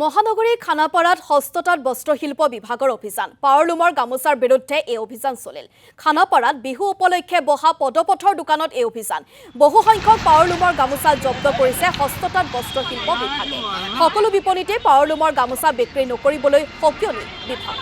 মহানগৰী খানাপাৰাত হস্ততাঁত বস্ত্ৰশিল্প বিভাগৰ অভিযান পাৱাৰলুমৰ গামোচাৰ বিৰুদ্ধে এই অভিযান চলিল। খানাপাৰাত বিহু উপলক্ষে বহা পদপথৰ দোকানত এই অভিযান বহু সংখ্যক পাৱাৰলুমৰ গামোচা জব্দ কৰিছে হস্ততাঁত বস্ত্ৰশিল্প বিভাগে। সকলো বিপণীতে পাৱাৰলুমৰ গামোচা বিক্ৰী নকৰিবলৈ সকিয়নি বিভাগ।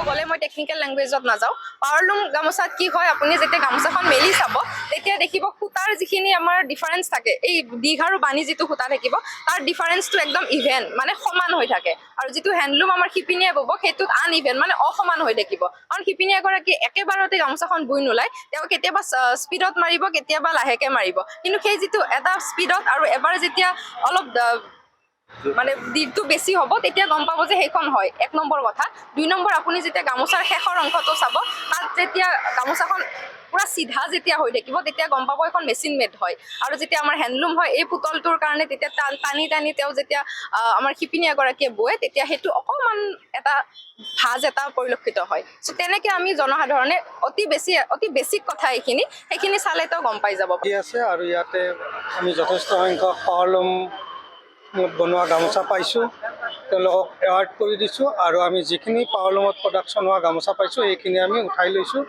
বলে মই টেকনিক্যাল ল্যাঙ্গুয়েজত না যাও পাৱাৰলুম গামোচাত কি হয় আপুনি যেতিয়া গামোচাখন মেলি চাব তেতিয়া দেখিব খুটাৰ যিখিনি আমাৰ ডিফাৰেন্স থাকে এই দীঘ আৰু বাণী যিটো খুটা থাকিব তাৰ ডিফাৰেন্সটো একদম ইভেন মানে সমান হৈ থাকে আৰু যিটো হ্যান্ডলুম আমাৰ শিপিনীয়ে বব সেইটোত আন ইভেন মানে অসমান হৈ থাকিব কাৰণ শিপিনী এগৰাকী একেবাৰতে গামোচাখন বুই নোলাই তেওঁ কেতিয়াবা স্পিডত মাৰিব কেতিয়াবা লাহেকে মাৰিব কিন্তু সেই যিটো এটা স্পিডত আৰু এবাৰ যেতিয়া অলপ মানে দিনটো বেছি হ'ব তেতিয়া গম পাব যে সেইখন হয় এক নম্বৰ কথা দুই নম্বৰ আপুনি যেতিয়া গামোচাৰ শেষৰ অংশটো চাব তাত যেতিয়া গামোচাখন পুৰা সিধা যেতিয়া হৈ থাকিব তেতিয়া গম পাব এখন মেচিন মেড হয় আৰু যেতিয়া আমাৰ হ্যান্ডলুম হয় এই পুতলটোৰ কাৰণে তেতিয়া টানি টানি তেওঁ যেতিয়া আমাৰ শিপিনী এগৰাকীয়ে বয় তেতিয়া সেইটো অকমান এটা ভাজ এটা পৰিলক্ষিত হয় সো তেনেকে আমি জনসাধাৰণে অতি বেসিক কথা সেইখিনি চালে তো গম পাই যাব আছে আৰু ইয়াতে আমি যথেষ্ট সংখ্যক পাৱাৰলুম বনোৱা গামোচা পাইছোঁ তেওঁলোকক এৱাৰ্ড কৰি দিছোঁ আৰু আমি যিখিনি পাৱাৰলুমত প্ৰডাকশ্যন হোৱা গামোচা পাইছোঁ সেইখিনি আমি উঠাই লৈছোঁ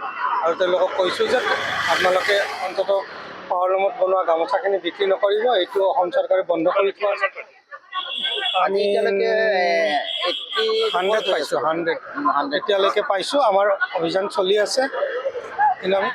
আৰু তেওঁলোকক কৈছোঁ যে আপোনালোকে অন্ততঃ পাৱাৰলুমত বনোৱা গামোচাখিনি বিক্ৰী নকৰিব এইটো অসম চৰকাৰে বন্ধ কৰি থোৱা আছে আমি 100 পাইছোঁ 100 এতিয়ালৈকে পাইছোঁ আমাৰ অভিযান চলি আছে কিন্তু আমি